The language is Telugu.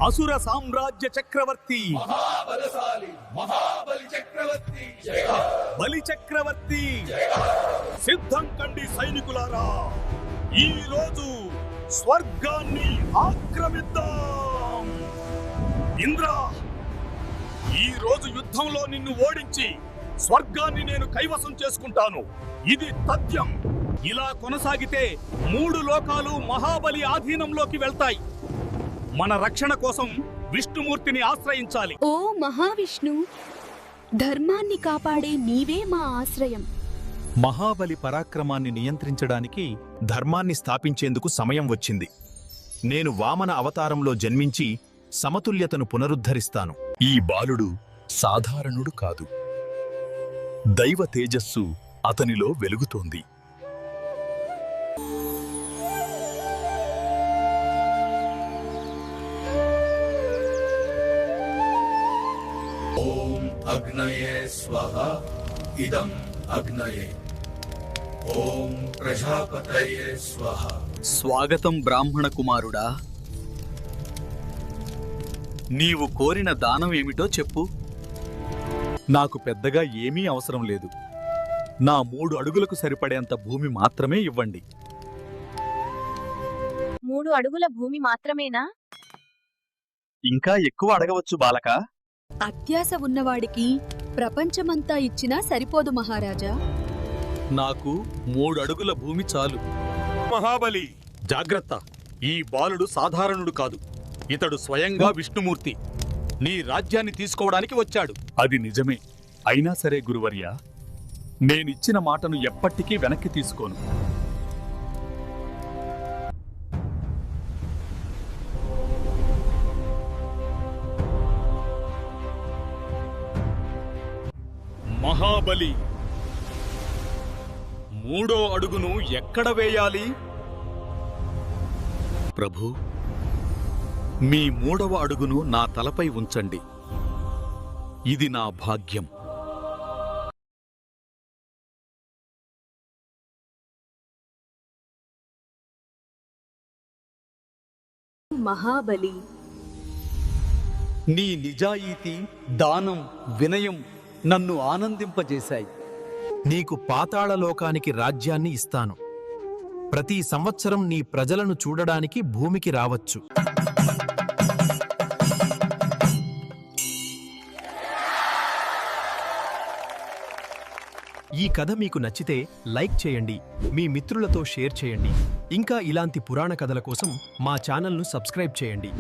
అసుర సామ్రాజ్య చక్రవర్తి బలి చక్రవర్తి సిద్ధం కండి సైనికులారా, ఈ రోజు స్వర్గాన్ని ఆక్రమిద్దాం. ఇంద్ర, ఈ రోజు యుద్ధంలో నిన్ను ఓడించి స్వర్గాన్ని నేను కైవసం చేసుకుంటాను. ఇది తథ్యం. ఇలా కొనసాగితే 3 లోకాలు మహాబలి ఆధీనంలోకి వెళ్తాయి. మన రక్షణ కోసం విష్ణుమూర్తిని ఆశ్రయించాలి. ఓ మహావిష్ణు, ధర్మాన్ని కాపాడే నీవే మా ఆశ్రయం. మహాబలి పరాక్రమాన్ని నియంత్రించడానికి ధర్మాన్ని స్థాపించేందుకు సమయం వచ్చింది. నేను వామన అవతారంలో జన్మించి సమతుల్యతను పునరుద్ధరిస్తాను. ఈ బాలుడు సాధారణుడు కాదు. దైవ తేజస్సు అతనిలో వెలుగుతోంది. ఓం అగ్నయే స్వహ ఇదం అగ్నయే. ఓం ప్రజాపతయే స్వహ. స్వాగతం బ్రాహ్మణ కుమారుడా. నీవు కోరిన దానం ఏమిటో చెప్పు. నాకు పెద్దగా ఏమీ అవసరం లేదు. నా 3 అడుగులకు సరిపడేంత భూమి మాత్రమే ఇవ్వండి. 3 అడుగుల భూమి మాత్రమేనా? ఇంకా ఎక్కువ అడగవచ్చు బాలకా. అత్యాశ ఉన్నవాడికి ప్రపంచమంతా ఇచ్చినా సరిపోదు మహారాజా. నాకు 3 అడుగుల భూమి చాలు. మహాబలి, జాగ్రత్త. ఈ బాలుడు సాధారణుడు కాదు. ఇతడు స్వయంగా విష్ణుమూర్తి. నీ రాజ్యాన్ని తీసుకోవడానికి వచ్చాడు. అది నిజమే. అయినా సరే గురువర్యా, నేనిచ్చిన మాటను ఎప్పటికీ వెనక్కి తీసుకోను. మహాబలి, 3వ అడుగును ఎక్కడ వేయాలి? ప్రభు, మీ 3వ అడుగును నా తలపై ఉంచండి. ఇది నా భాగ్యం. మహాబలి, నీ నిజాయితీ, దానం, వినయం నన్ను ఆనందింపజేశాయి. నీకు పాతాళలోకానికి రాజ్యాన్ని ఇస్తాను. ప్రతి సంవత్సరం నీ ప్రజలను చూడడానికి భూమికి రావచ్చు. ఈ కథ మీకు నచ్చితే లైక్ చేయండి, మీ మిత్రులతో షేర్ చేయండి. ఇంకా ఇలాంటి పురాణ కథల కోసం మా ఛానల్ను సబ్స్క్రైబ్ చేయండి.